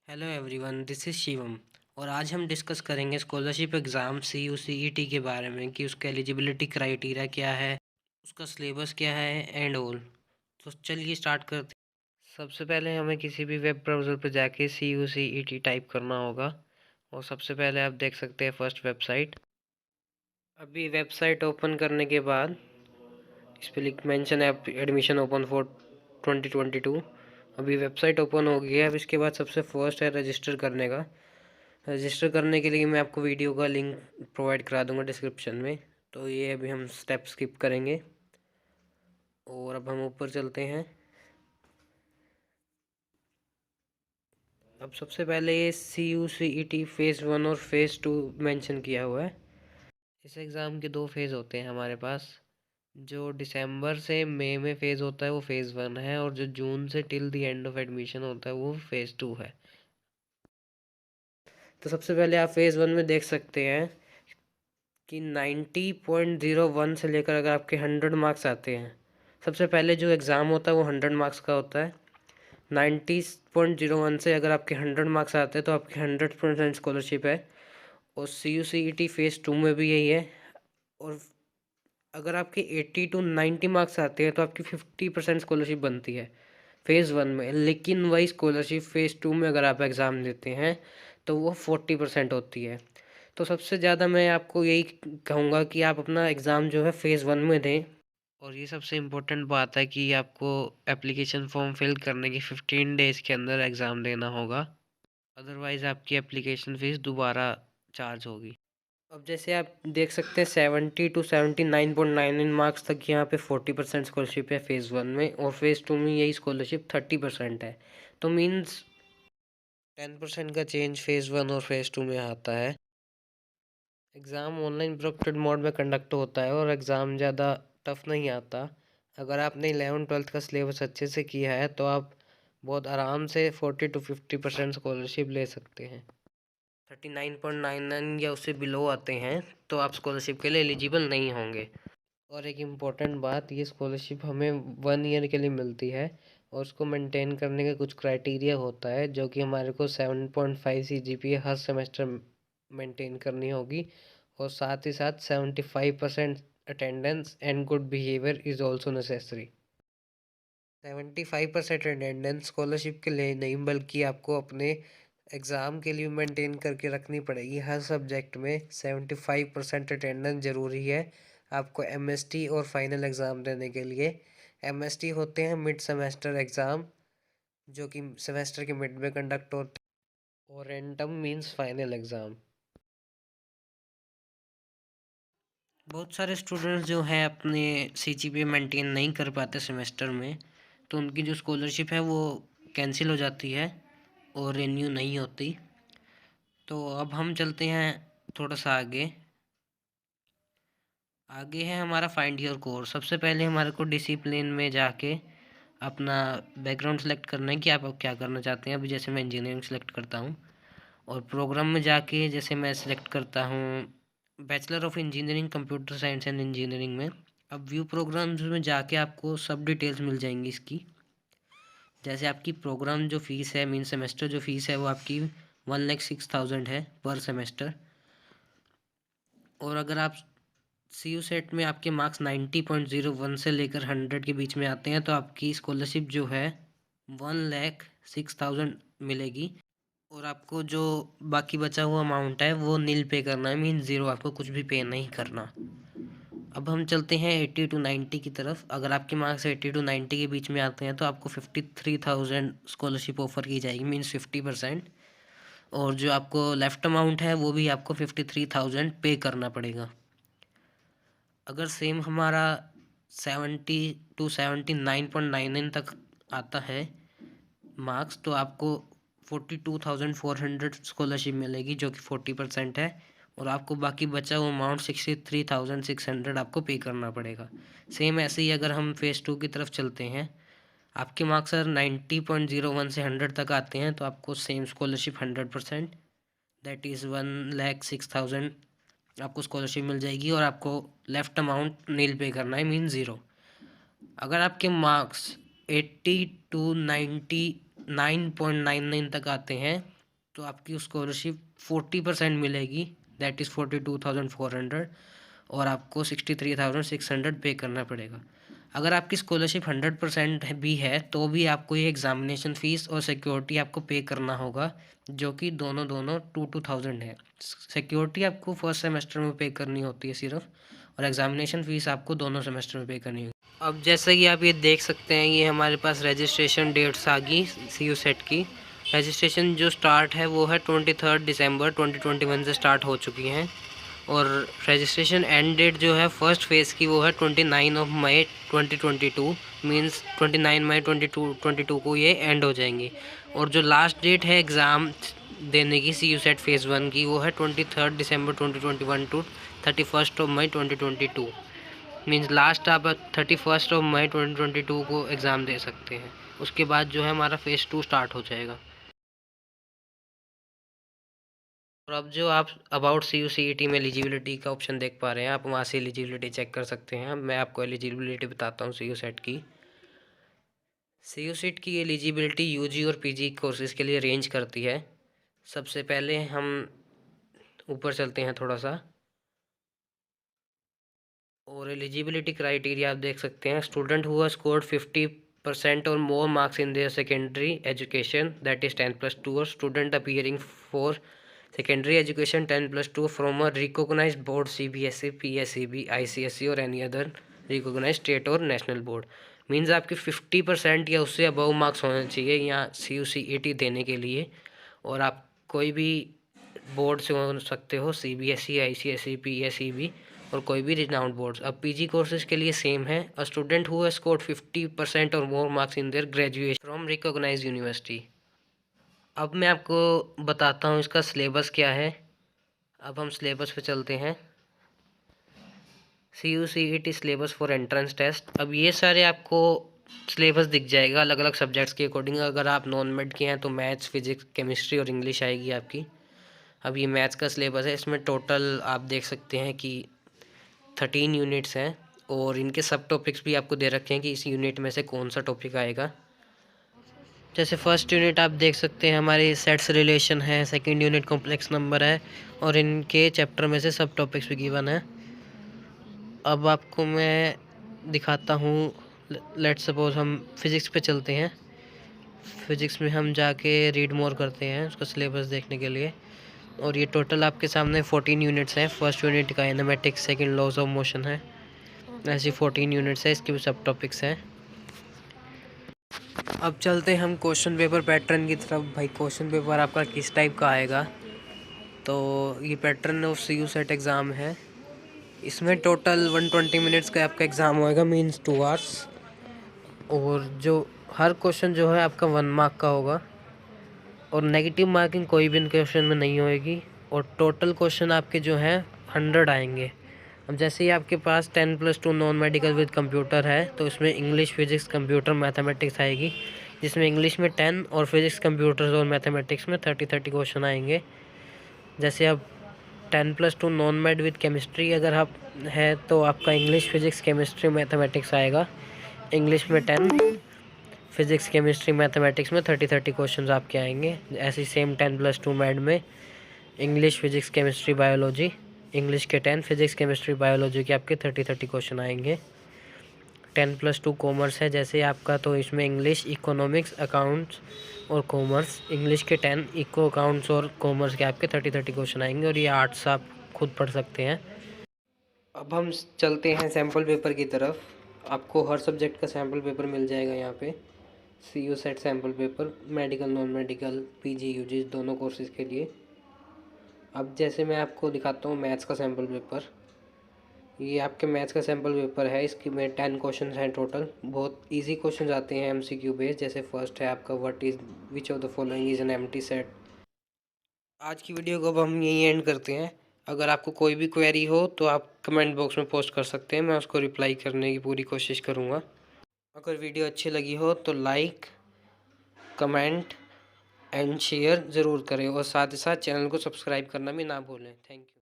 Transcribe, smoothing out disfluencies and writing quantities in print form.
Hello everyone, this is Shivam. और आज हम डिस्कस करेंगे स्कॉलरशिप एग्ज़ाम CUCET के बारे में कि उसका एलिजिबिलिटी क्राइटेरिया क्या है, उसका सिलेबस क्या है एंड ऑल। तो चलिए स्टार्ट करते हैं। सबसे पहले हमें किसी भी वेब ब्राउज़र पर जाके CUCET टाइप करना होगा और सबसे पहले आप देख सकते हैं फर्स्ट वेबसाइट। अभी वेबसाइट ओपन करने के बाद इस पर लिख mention app admission open for 2022। अभी वेबसाइट ओपन हो गई है। अब इसके बाद सबसे फर्स्ट है रजिस्टर करने का। रजिस्टर करने के लिए मैं आपको वीडियो का लिंक प्रोवाइड करा दूंगा डिस्क्रिप्शन में। तो ये अभी हम स्टेप स्किप करेंगे और अब हम ऊपर चलते हैं। अब सबसे पहले ये CUCET फ़ेज़ 1 और फ़ेज़ 2 मेंशन किया हुआ है। इस एग्ज़ाम के दो फेज़ होते हैं हमारे पास। जो दिसंबर से मई में फ़ेज़ होता है वो फ़ेज़ 1 है, और जो जून से till the end of admission होता है वो फ़ेज़ 2 है। तो सबसे पहले आप फ़ेज़ 1 में देख सकते हैं कि 90.01 से लेकर अगर आपके 100 मार्क्स आते हैं, सबसे पहले जो एग्ज़ाम होता है वो 100 मार्क्स का होता है। 90.01 से अगर आपके 100 मार्क्स आते हैं तो आपकी 100% स्कॉलरशिप है। और CUCET फ़ेज़ 2 में भी यही है। और अगर आपके 80 टू 90 मार्क्स आते हैं तो आपकी 50% स्कॉलरशिप बनती है फ़ेज़ 1 में। लेकिन वही स्कॉलरशिप फ़ेज़ 2 में अगर आप एग्ज़ाम देते हैं तो वो 40% होती है। तो सबसे ज़्यादा मैं आपको यही कहूँगा कि आप अपना एग्ज़ाम जो है फ़ेज़ 1 में दें। और ये सबसे इम्पोर्टेंट बात है कि आपको एप्लीकेशन फॉर्म फिल करने के 15 डेज़ के अंदर एग्ज़ाम देना होगा, अदरवाइज़ आपकी एप्लीकेशन फ़ीस दोबारा चार्ज होगी। अब जैसे आप देख सकते हैं 70 टू 79.99 मार्क्स तक यहाँ पे 40% स्कॉलरशिप है फ़ेज़ 1 में, और फ़ेज़ 2 में यही स्कॉलरशिप 30% है। तो मीन्स 10% का चेंज फ़ेज़ 1 और फ़ेज़ 2 में आता है। एग्ज़ाम ऑनलाइन प्रोक्टेड मोड में कंडक्ट होता है और एग्ज़ाम ज़्यादा टफ नहीं आता। अगर आपने 11-12 का सिलेबस अच्छे से किया है तो आप बहुत आराम से 40 टू 50% स्कॉलरशिप ले सकते हैं। 39.99 या उससे बिलो आते हैं तो आप स्कॉलरशिप के लिए एलिजिबल नहीं होंगे। और एक इम्पॉर्टेंट बात, ये स्कॉलरशिप हमें 1 ईयर के लिए मिलती है और उसको मेंटेन करने का कुछ क्राइटेरिया होता है, जो कि हमारे को 7.5 CGPA हर सेमेस्टर मेंटेन करनी होगी। और साथ ही साथ 75% attendance and good behaviour is also necessary. 75% attendance scholarship के लिए नहीं, बल्कि आपको अपने एग्ज़ाम के लिए मेंटेन करके रखनी पड़ेगी। हर सब्जेक्ट में 75% अटेंडेंस ज़रूरी है आपको MST और फाइनल एग्ज़ाम देने के लिए। MST होते हैं मिड सेमेस्टर एग्ज़ाम, जो कि सेमेस्टर के मिड में कंडक्ट होते हैं, और रेंटम मींस फाइनल एग्ज़ाम। बहुत सारे स्टूडेंट्स जो हैं अपने CGPA मेंटेन नहीं कर पाते सेमेस्टर में, तो उनकी जो स्कॉलरशिप है वो कैंसिल हो जाती है और रिन्यू नहीं होती। तो अब हम चलते हैं थोड़ा सा आगे। आगे है हमारा फाइंड योर कोर्स। सबसे पहले हमारे को डिसिप्लिन में जाके अपना बैकग्राउंड सेलेक्ट करना है कि आप अब क्या करना चाहते हैं। अभी जैसे मैं इंजीनियरिंग सेलेक्ट करता हूँ, और प्रोग्राम में जाके जैसे मैं सेलेक्ट करता हूँ bachelor of engineering computer science and engineering में। अब व्यू प्रोग्राम्स में जाके आपको सब डिटेल्स मिल जाएंगी इसकी। जैसे आपकी प्रोग्राम जो फ़ीस है, मीन सेमेस्टर जो फ़ीस है वो आपकी 1,06,000 है पर सेमेस्टर। और अगर आप CU सेट में आपके मार्क्स 90.01 से लेकर 100 के बीच में आते हैं तो आपकी स्कॉलरशिप जो है 1,06,000 मिलेगी। और आपको जो बाकी बचा हुआ अमाउंट है वो नील पे करना है, मीन ज़ीरो, आपको कुछ भी पे नहीं करना। अब हम चलते हैं 80 टू 90 की तरफ। अगर आपके मार्क्स 80 टू 90 के बीच में आते हैं तो आपको 53,000 स्कॉलरशिप ऑफर की जाएगी, मीन्स 50%। और जो आपको लेफ्ट अमाउंट है वो भी आपको 53,000 पे करना पड़ेगा। अगर सेम हमारा 70 टू 79.99 तक आता है मार्क्स, तो आपको 42,400 स्कॉलरशिप मिलेगी, जो कि 40% है। और आपको बाकी बचा हुआ अमाउंट 63,600 आपको पे करना पड़ेगा। सेम ऐसे ही अगर हम फ़ेज़ 2 की तरफ चलते हैं, आपके मार्क्स अगर 90.01 से 100 तक आते हैं तो आपको सेम स्कॉलरशिप 100%, दैट इज़ 1,06,000 आपको स्कॉलरशिप मिल जाएगी। और आपको लेफ्ट अमाउंट नील पे करना है, मीन ज़ीरो। अगर आपके मार्क्स 80 टू 99.99 तक आते हैं तो आपकी स्कॉलरशिप 40% मिलेगी, दैट इज़ 42,400, और आपको 63,600 पे करना पड़ेगा। अगर आपकी स्कॉलरशिप 100% भी है तो भी आपको ये एग्ज़ामिनेशन फ़ीस और सिक्योरिटी आपको पे करना होगा, जो कि दोनों 2,000 है। सिक्योरिटी आपको फर्स्ट सेमेस्टर में पे करनी होती है सिर्फ, और एग्ज़ामिनेशन फ़ीस आपको दोनों सेमेस्टर में पे करनी होगी। अब जैसे कि आप ये देख सकते हैं, ये हमारे पास रजिस्ट्रेशन डेट्स आ गई CU सेट की। रजिस्ट्रेशन जो स्टार्ट है वो है 23 दिसंबर 2021 से स्टार्ट हो चुकी हैं, और रजिस्ट्रेशन एंड डेट जो है फर्स्ट फेज़ की वो है 29 मई 2022, मींस 29 मई 2022 को ये एंड हो जाएंगी। और जो लास्ट डेट है एग्ज़ाम देने की CU सेट फेज़ 1 की वो है 23 दिसंबर 2021 टू 31 मई 2022, मींस लास्ट आप 31 मई 2022 को एग्ज़ाम दे सकते हैं। उसके बाद जो है हमारा फेज़ 2 स्टार्ट हो जाएगा। और अब जो आप अबाउट CU CET में एलिजिबिलिटी का ऑप्शन देख पा रहे हैं, आप वहाँ से एलिजिबिलिटी चेक कर सकते हैं। मैं आपको एलिजिबिलिटी बताता हूँ CU सेट की। CU सेट की एलिजिबिलिटी UG और PG कोर्सेज़ के लिए रेंज करती है। सबसे पहले हम ऊपर चलते हैं थोड़ा सा, और एलिजिबिलिटी क्राइटेरिया आप देख सकते हैं। स्टूडेंट हुआ स्कोर्ड 50% और more marks in there secondary education, that is 10+2, और student appearing for secondary education 10+2 from a recognized board CBSE, PSEB, ICSE और any other recognized state और national board। मीन्स आपके 50% या उससे अबव मार्क्स होने चाहिए यहाँ CU CET देने के लिए, और आप कोई भी बोर्ड से हो सकते हो, CBSE, ICSE, PSEB और कोई भी रिनाउंड बोर्ड्स। अब PG कोर्सेज के लिए सेम है, a student who has scored 50% और more marks in their graduation from recognised university. अब मैं आपको बताता हूँ इसका सिलेबस क्या है। अब हम सिलेबस पे चलते हैं। CU CET syllabus for entrance test. अब ये सारे आपको सिलेबस दिख जाएगा अलग अलग सब्जेक्ट्स के अकॉर्डिंग। अगर आप नॉन मेड के हैं तो मैथ्स, फिजिक्स, केमिस्ट्री और इंग्लिश आएगी आपकी। अब ये मैथ्स का सिलेबस है, इसमें टोटल आप देख सकते हैं कि 13 यूनिट्स हैं, और इनके सब टॉपिक्स भी आपको दे रखे हैं कि इस यूनिट में से कौन सा टॉपिक आएगा। जैसे फर्स्ट यूनिट आप देख सकते हैं हमारी सेट्स रिलेशन है, सेकंड यूनिट कॉम्प्लेक्स नंबर है, और इनके चैप्टर में से सब टॉपिक्स भी गिवन है। अब आपको मैं दिखाता हूँ, लेट सपोज हम फिज़िक्स पे चलते हैं। फिज़िक्स में हम जाके रीड मोर करते हैं उसका सिलेबस देखने के लिए, और ये टोटल आपके सामने 14 यूनिट्स हैं। फर्स्ट यूनिट का एनामेटिक्स, सेकंड लॉज ऑफ मोशन है, ऐसी 14 यूनिट्स है, इसके भी सब टॉपिक्स हैं। अब चलते हैं हम क्वेश्चन पेपर पैटर्न की तरफ। भाई क्वेश्चन पेपर आपका किस टाइप का आएगा, तो ये pattern of CU set exam है। इसमें टोटल 120 मिनट्स का आपका एग्ज़ाम होएगा, मींस 2 आवर्स, और जो हर क्वेश्चन जो है आपका 1 मार्क का होगा, और नेगेटिव मार्किंग कोई भी क्वेश्चन में नहीं होएगी, और टोटल क्वेश्चन आपके जो हैं 100 आएंगे। अब जैसे ही आपके पास 10+2 नॉन मेडिकल विद कंप्यूटर है, तो इसमें इंग्लिश, फिजिक्स, कंप्यूटर, मैथमेटिक्स आएगी, जिसमें इंग्लिश में 10 और फिजिक्स, कंप्यूटर्स और मैथमेटिक्स में 30 क्वेश्चन आएंगे। जैसे अब 10+2 नॉन मेड विद केमिस्ट्री अगर आप है तो आपका इंग्लिश, फिजिक्स, केमिस्ट्री, मैथमेटिक्स आएगा। इंग्लिश में 10, फिजिक्स, केमिस्ट्री, मैथमेटिक्स में 30 क्वेश्चन आपके आएंगे। ऐसे सेम 10+2 मेड में English, physics, chemistry, biology, English के 10, फिजिक्स, केमिस्ट्री, बायोलॉजी के आपके 30 क्वेश्चन आएंगे। 10+2 कॉमर्स है जैसे आपका, तो इसमें इंग्लिश, इकोनॉमिक्स, अकाउंट्स और कॉमर्स, इंग्लिश के 10, इको, अकाउंट्स और कॉमर्स के आपके 30 क्वेश्चन आएंगे, और ये आर्ट्स आप खुद पढ़ सकते हैं। अब हम चलते हैं सैम्पल पेपर की तरफ। आपको हर सब्जेक्ट का सैम्पल पेपर मिल जाएगा यहाँ पे। CU set sample paper, medical, non medical, PG, UG दोनों कोर्सेज़ के लिए। अब जैसे मैं आपको दिखाता हूँ मैथ्स का सैम्पल पेपर। ये आपके मैथ्स का सैम्पल पेपर है, इसकी में 10 क्वेश्चन हैं टोटल। बहुत इजी क्वेश्चन आते हैं MCQ बेस्ड। जैसे फर्स्ट है आपका which of the following is an empty set. आज की वीडियो को अब हम यहीं एंड करते हैं। अगर आपको कोई भी क्वेरी हो तो आप कमेंट बॉक्स में पोस्ट कर सकते हैं, मैं उसको रिप्लाई करने की पूरी कोशिश करूँगा। अगर वीडियो अच्छी लगी हो तो लाइक, कमेंट एंड शेयर ज़रूर करें, और साथ ही साथ चैनल को सब्सक्राइब करना भी ना भूलें। Thank you.